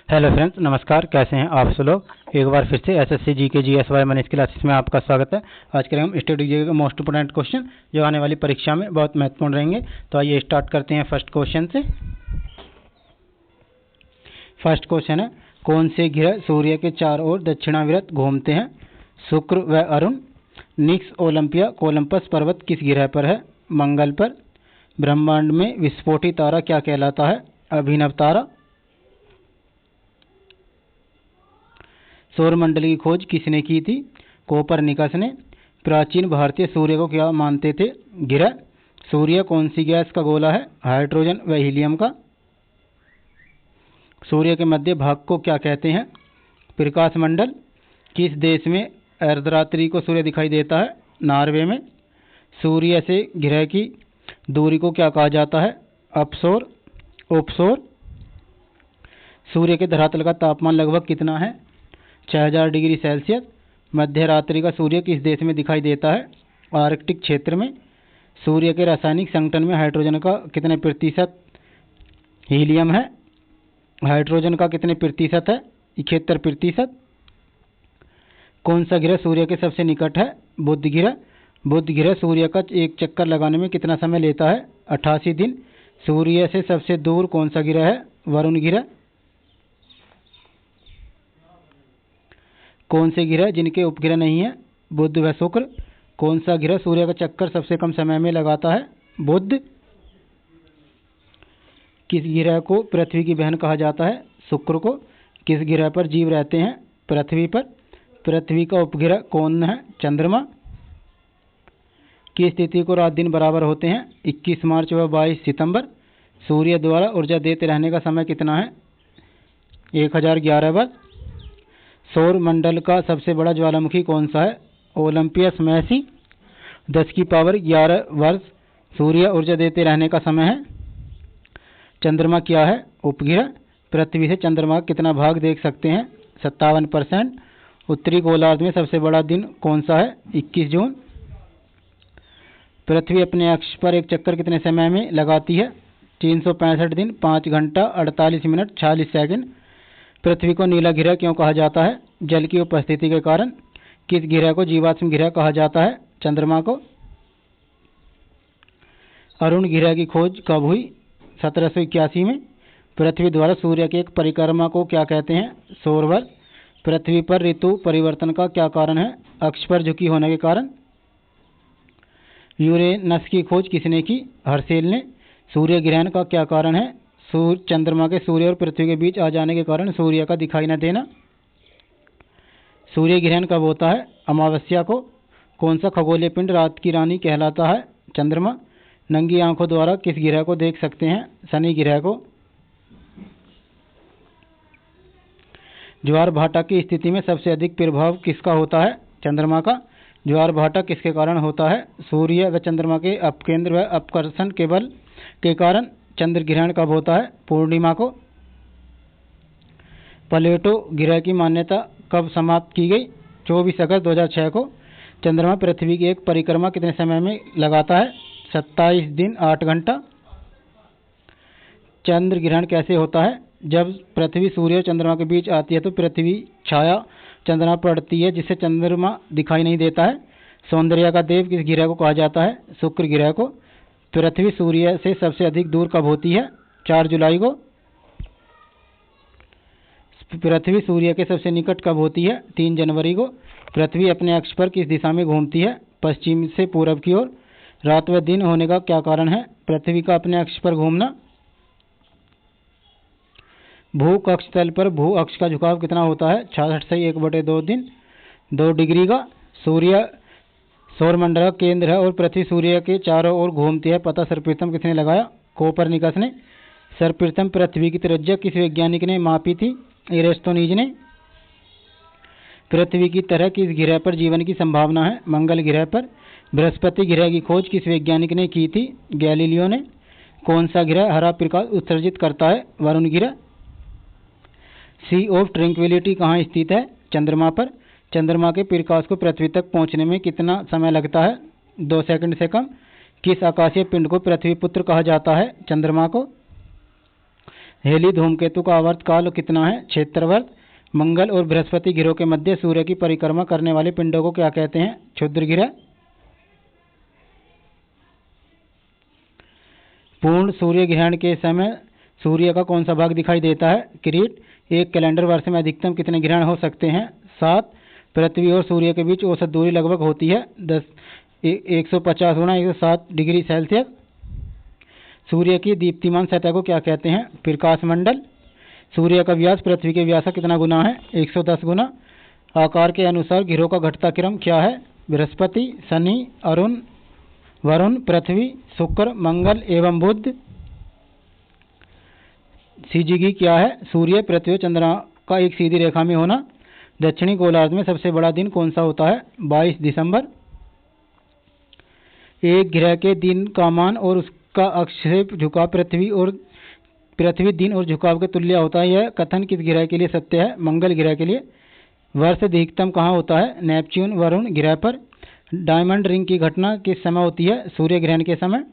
Hello friends, नमस्कार। कैसे हैं आप सब लोग। एक बार फिर से SSC GK GSY Manish classes में आपका स्वागत है। आज करेंगे हम स्टेट जीके के मोस्ट इंपोर्टेंट क्वेश्चन जो आने वाली परीक्षा में बहुत महत्वपूर्ण रहेंगे। तो आइए स्टार्ट करते हैं फर्स्ट क्वेश्चन से। फर्स्ट क्वेश्चन है, कौन से ग्रह सूर्य के चारों ओर दक्षिणाविरत घूमते हैं? शुक्र व अरुण। निक्स ओलंपिया कोलंबस पर्वत किस ग्रह पर है? मंगल पर। ब्रह्मांड में विस्फोटी तारा क्या कहलाता है? अभिनव तारा। सौरमंडल की खोज किसने की थी? कोपरनिकस ने। प्राचीन भारतीय सूर्य को क्या मानते थे? ग्रह। सूर्य कौन सी गैस का गोला है? हाइड्रोजन व हीलियम का। सूर्य के मध्य भाग को क्या कहते हैं? प्रकाश मंडल। किस देश में अर्धरात्रि को सूर्य दिखाई देता है? नॉर्वे में। सूर्य से ग्रह की दूरी को क्या कहा जाता है? अपसोर, उपसोर। सूर्य के धरातल का तापमान लगभग कितना है? 6000 डिग्री सेल्सियस। मध्य रात्रि का सूर्य किस देश में दिखाई देता है? आर्कटिक क्षेत्र में। सूर्य के रासायनिक संगठन में हाइड्रोजन का कितने प्रतिशत हीलियम है? हाइड्रोजन का कितने प्रतिशत है? 71%। कौन सा ग्रह सूर्य के सबसे निकट है? बुध ग्रह। बुध ग्रह सूर्य का एक चक्कर लगाने में कितना समय लेता है? 88 दिन। सूर्य से सबसे दूर कौन सा ग्रह है? वरुण ग्रह। कौन से ग्रह जिनके उपग्रह नहीं है? बुध व शुक्र। कौन सा ग्रह सूर्य का चक्कर सबसे कम समय में लगाता है? बुध। किस ग्रह को पृथ्वी की बहन कहा जाता है? शुक्र को। किस ग्रह पर जीव रहते हैं? पृथ्वी पर। पृथ्वी का उपग्रह कौन है? चंद्रमा। किस तिथि को रात दिन बराबर होते हैं? 21 मार्च व 22 सितंबर। सूर्य द्वारा ऊर्जा देते रहने का समय कितना है? 1011 वर्ष। सौर मंडल का सबसे बड़ा ज्वालामुखी कौन सा है? ओलंपियस मैसी। 10 की पावर 11 वर्ष सूर्य ऊर्जा देते रहने का समय है। चंद्रमा क्या है? उपग्रह। पृथ्वी से चंद्रमा का कितना भाग देख सकते हैं? 57%। उत्तरी गोलार्ध में सबसे बड़ा दिन कौन सा है? 21 जून। पृथ्वी अपने अक्ष पर एक चक्कर कितने समय में लगाती है? 365 दिन, 5 घंटा 48 मिनट 46 सेकंड। पृथ्वी को नीला ग्रह क्यों कहा जाता है? जल की उपस्थिति के कारण। किस ग्रह को जीवाश्म ग्रह कहा जाता है? चंद्रमा को। अरुण ग्रह की खोज कब हुई? 1781 में। पृथ्वी द्वारा सूर्य की एक परिक्रमा को क्या कहते हैं? सौरवर्ष। पृथ्वी पर ऋतु परिवर्तन का क्या कारण है? अक्ष पर झुकी होने के कारण। यूरेनस की खोज किसने की? हर्शेल ने। सूर्य ग्रहण का क्या कारण है? चंद्रमा के सूर्य और पृथ्वी के बीच आ जाने के कारण सूर्य का दिखाई न देना। सूर्य ग्रहण कब होता है? अमावस्या को। कौन सा खगोलीय पिंड रात की रानी कहलाता है? चंद्रमा। नंगी आंखों द्वारा किस ग्रह को देख सकते हैं? शनि ग्रह को। ज्वार भाटा की स्थिति में सबसे अधिक प्रभाव किसका होता है? चंद्रमा का। ज्वार भाटा किसके कारण होता है? सूर्य व चंद्रमा के अपकेंद्र व अपकर्षण के बल के कारण। चंद्र ग्रहण कब होता है? पूर्णिमा को। प्लेटो ग्रह की मान्यता कब समाप्त की गई? 24 अगस्त 2006 को। चंद्रमा पृथ्वी की एक परिक्रमा कितने समय में लगाता है? 27 दिन 8 घंटा। चंद्र ग्रहण कैसे होता है? जब पृथ्वी सूर्य और चंद्रमा के बीच आती है तो पृथ्वी छाया चंद्रमा पड़ती है जिससे चंद्रमा दिखाई नहीं देता है। सौंदर्य का देव किस ग्रह को कहा जाता है? शुक्र ग्रह को। पृथ्वी सूर्य से सबसे अधिक दूर कब होती है? 4 जुलाई को। पृथ्वी सूर्य के सबसे निकट कब होती है? 3 जनवरी को। पृथ्वी अपने अक्ष पर किस दिशा में घूमती है? पश्चिम से पूरब की ओर। रात व दिन होने का क्या कारण है? पृथ्वी का अपने अक्ष पर घूमना। भू कक्ष तल पर भू अक्ष का झुकाव कितना होता है? 66 से 1/2 दिन 2 डिग्री का। सूर्य सौरमंडल का केंद्र है और पृथ्वी सूर्य के चारों ओर घूमती है। पता सर्वप्रथम किसने लगाया? कोपरनिकस ने। सर्वप्रथम पृथ्वी की त्रिज्या किस वैज्ञानिक ने मापी थी? एरिस्टोनीज ने। पृथ्वी की तरह किस ग्रह पर जीवन की संभावना है? मंगल ग्रह पर। बृहस्पति ग्रह की खोज किस वैज्ञानिक ने की थी? गैलीलियो ने। कौन सा ग्रह हरा प्रकाश उत्सर्जित करता है? वरुण ग्रह। सी ऑफ ट्रैंक्विलिटी कहाँ स्थित है? चंद्रमा पर। चंद्रमा के प्रकाश को पृथ्वी तक पहुंचने में कितना समय लगता है? 2 सेकंड से कम। किस आकाशीय पिंड को पृथ्वी पुत्र कहा जाता है? चंद्रमा को। हेली धूमकेतु का आवर्तकाल कितना है? क्षेत्रवर्त। मंगल और बृहस्पति ग्रहों के मध्य सूर्य की परिक्रमा करने वाले पिंडों को क्या कहते हैं? क्षुद्र ग्रह। पूर्ण सूर्य ग्रहण के समय सूर्य का कौन सा भाग दिखाई देता है? किरीट। एक कैलेंडर वर्ष में अधिकतम कितने ग्रहण हो सकते हैं? 7। पृथ्वी और सूर्य के बीच औसत दूरी लगभग होती है 150 गुना 107 डिग्री सेल्सियस। सूर्य की दीप्तिमान सतह को क्या कहते हैं? प्रकाश मंडल। सूर्य का व्यास पृथ्वी के व्यास का कितना गुना है? 110 गुना। आकार के अनुसार ग्रहों का घटता क्रम क्या है? बृहस्पति, शनि, अरुण, वरुण, पृथ्वी, शुक्र, मंगल एवं बुध। सीजीगी क्या है? सूर्य, पृथ्वी और चंद्रमा का एक सीधी रेखा में होना। दक्षिणी गोलार्ध में सबसे बड़ा दिन कौन सा होता है? 22 दिसंबर। एक ग्रह के दिन का मान और उसका अक्ष से झुकाव पृथ्वी दिन और झुकाव के तुल्य होता है। यह कथन किस ग्रह के लिए सत्य है? मंगल ग्रह के लिए। वर्ष अधिकतम कहाँ होता है? नेपच्यून वरुण ग्रह पर। डायमंड रिंग की घटना किस समय होती है? सूर्य ग्रहण के समय।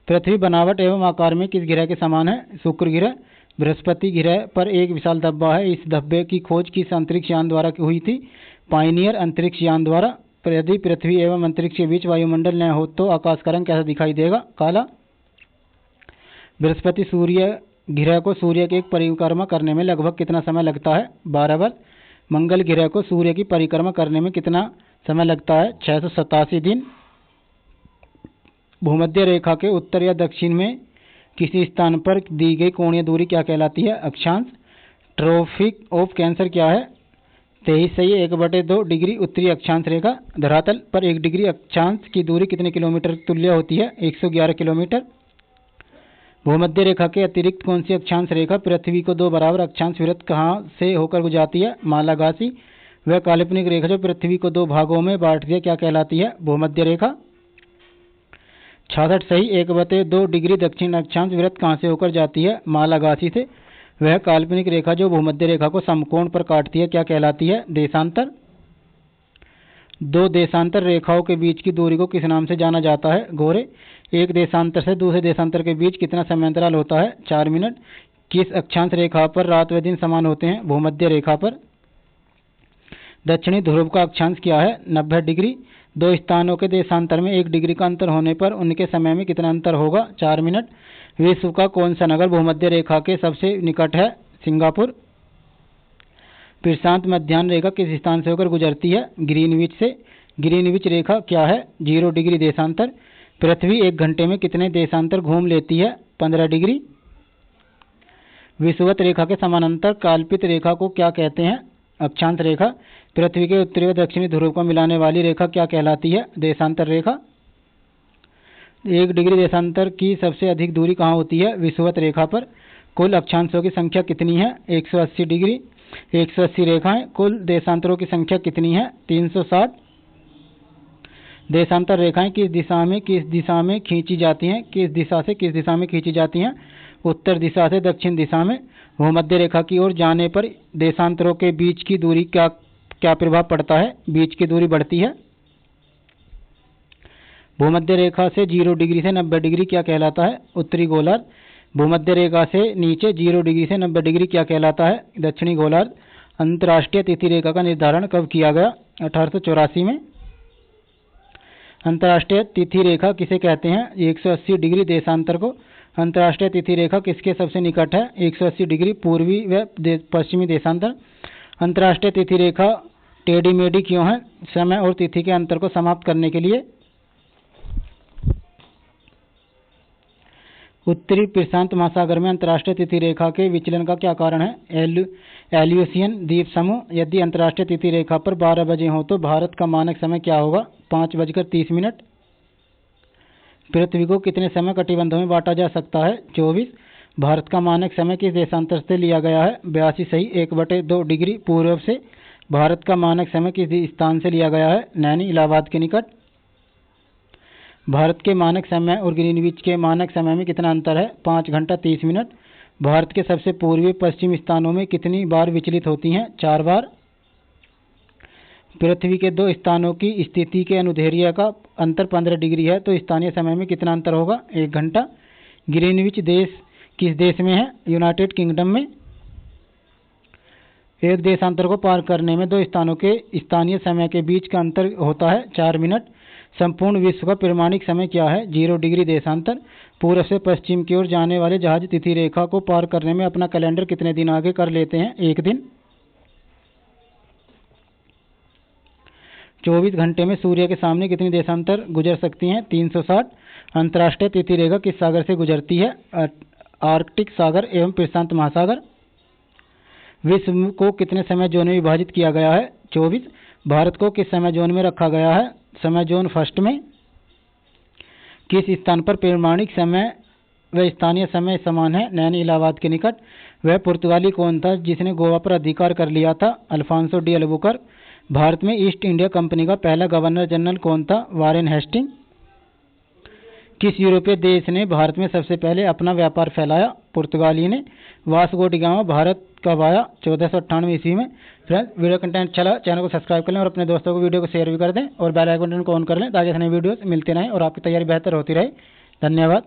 पृथ्वी बनावट एवं आकार में किस ग्रह के समान है? शुक्र ग्रह। बृहस्पति ग्रह पर एक विशाल धब्बा है, इस धब्बे की खोज किस अंतरिक्ष यान द्वारा हुई थी? पायनियर अंतरिक्ष यान द्वारा। यदि पृथ्वी एवं अंतरिक्ष के बीच वायुमंडल न हो तो आकाश का रंग कैसा दिखाई देगा? काला। बृहस्पति सूर्य ग्रह को सूर्य की एक परिक्रमा करने में लगभग कितना समय लगता है? 12 वर्ष। मंगल ग्रह को सूर्य की परिक्रमा करने में कितना समय लगता है? 687 दिन। भूमध्य रेखा के उत्तर या दक्षिण में किसी स्थान पर दी गई कोणीय दूरी क्या कहलाती है? अक्षांश। ट्रॉपिक ऑफ कैंसर क्या है? 23 सही 1/2 डिग्री उत्तरी अक्षांश रेखा। धरातल पर 1 डिग्री अक्षांश की दूरी कितने किलोमीटर तुल्य होती है? 111 किलोमीटर। भूमध्य रेखा के अतिरिक्त कौन सी अक्षांश रेखा पृथ्वी को 2 बराबर अक्षांश वृत्त कहाँ से होकर गुजरती है? मालागासी। वह काल्पनिक रेखा जो पृथ्वी को 2 भागों में बांटती है क्या कहलाती है? भूमध्य रेखा। 66 सही 1/2 डिग्री दक्षिण अक्षांश वृत्त कहाँ से होकर जाती है? मालागासी से। वह काल्पनिक रेखा जो भूमध्य रेखा को समकोण पर काटती है क्या कहलाती है? देशांतर। 2 देशांतर रेखाओं के बीच की दूरी को किस नाम से जाना जाता है? गोरे। एक देशांतर से दूसरे देशांतर के बीच कितना समयांतराल होता है? 4 मिनट। किस अक्षांश रेखा पर रात व दिन समान होते हैं? भूमध्य रेखा पर। दक्षिणी ध्रुव का अक्षांश क्या है? 90 डिग्री। 2 स्थानों के देशांतर में 1 डिग्री का अंतर होने पर उनके समय में कितना अंतर होगा? 4 मिनट। विश्व का कौन सा नगर भूमध्य रेखा के सबसे निकट है? सिंगापुर। प्रशांत मध्याह्न रेखा किस स्थान से होकर गुजरती है? ग्रीनविच से। ग्रीनविच रेखा क्या है? 0 डिग्री देशांतर। पृथ्वी 1 घंटे में कितने देशांतर घूम लेती है? 15 डिग्री। विषुवत रेखा के समानांतर कल्पित रेखा को क्या कहते हैं? अक्षांश रेखा। पृथ्वी के उत्तरी व दक्षिणी ध्रुव को मिलाने वाली रेखा क्या कहलाती है? देशांतर रेखा। 1 डिग्री देशांतर की सबसे अधिक दूरी कहाँ होती है? विषुवत रेखा पर। कुल अक्षांशों की संख्या कितनी है? 180 डिग्री। 180 रेखाएं। कुल देशांतरों की संख्या कितनी है? 360। देशांतर रेखाएं किस दिशा में खींची जाती हैं? किस दिशा से किस दिशा में खींची जाती हैं? उत्तर दिशा से दक्षिण दिशा में। भूमध्य रेखा की ओर जाने पर देशांतरों के बीच की दूरी क्या प्रभाव पड़ता है? बीच की दूरी बढ़ती है। भूमध्य रेखा से 0 डिग्री से 90 डिग्री क्या कहलाता है? उत्तरी गोलार्ध। भूमध्य रेखा से नीचे 0 डिग्री से 90 डिग्री क्या कहलाता है? दक्षिणी गोलार्ध। अंतर्राष्ट्रीय तिथि रेखा का निर्धारण कब किया गया? 1884 में। अंतर्राष्ट्रीय तिथि रेखा किसे कहते हैं? 180 डिग्री देशांतर को। अंतर्राष्ट्रीय तिथि रेखा किसके सबसे निकट है? 180 डिग्री पूर्वी व पश्चिमी देशांतर। अंतर्राष्ट्रीय तिथि रेखा टेढ़ी मेढ़ी क्यों है? समय और तिथि के अंतर को समाप्त करने के लिए। उत्तरी प्रशांत महासागर में अंतर्राष्ट्रीय तिथि रेखा के विचलन का क्या कारण है? एल्यूसियन द्वीप समूह। यदि अंतर्राष्ट्रीय तिथि रेखा पर 12 बजे हो तो भारत का मानक समय क्या होगा? 5:30। पृथ्वी को कितने समय कटिबंधों में बांटा जा सकता है? 24। भारत का मानक समय किस देशांतर से लिया गया है? 82 सही 1/2 डिग्री पूर्व से। भारत का मानक समय किस स्थान से लिया गया है? नैनी इलाहाबाद के निकट। भारत के मानक समय और ग्रीनविच के मानक समय में कितना अंतर है? 5 घंटा 30 मिनट। भारत के सबसे पूर्वी पश्चिम स्थानों में कितनी बार विचलित होती हैं? 4 बार। पृथ्वी के 2 स्थानों की स्थिति के अनुदैर्ध्य का अंतर 15 डिग्री है तो स्थानीय समय में कितना अंतर होगा? 1 घंटा। ग्रीनविच देश किस देश में है? यूनाइटेड किंगडम में। एक देशांतर को पार करने में दो स्थानों के स्थानीय समय के बीच का अंतर होता है 4 मिनट। संपूर्ण विश्व का प्रमाणिक समय क्या है? 0 डिग्री देशांतर। पूर्व से पश्चिम की ओर जाने वाले जहाज तिथि रेखा को पार करने में अपना कैलेंडर कितने दिन आगे कर लेते हैं? 1 दिन। 24 घंटे में सूर्य के सामने कितनी देशांतर गुजर सकती हैं? 360। अंतर्राष्ट्रीय तिथि रेखा किस सागर से गुजरती है? आर्कटिक सागर एवं प्रशांत महासागर। विश्व को कितने समय जोन में विभाजित किया गया है? 24। भारत को किस समय जोन में रखा गया है? समय जोन फर्स्ट में। किस स्थान पर प्रमाणिक समय व स्थानीय समय समान है? नैन इलाहाबाद के निकट। वह पुर्तगाली कौन था जिसने गोवा पर अधिकार कर लिया था? Alphonso de Albuquerque. भारत में ईस्ट इंडिया कंपनी का पहला गवर्नर जनरल कौन था? Warren Hastings. किस यूरोपीय देश ने भारत में सबसे पहले अपना व्यापार फैलाया? पुर्तगाली ने। वास्को डी गामा भारत कब आया? 1498 ईस्वी में। फ्रेंड्स, वीडियो कंटेंट अच्छा लगा चैनल को सब्सक्राइब कर लें और अपने दोस्तों को वीडियो को शेयर भी कर दें और बेल आइकन को ऑन कर लें ताकि नए वीडियोस मिलते रहें और आपकी तैयारी बेहतर होती रहे। धन्यवाद।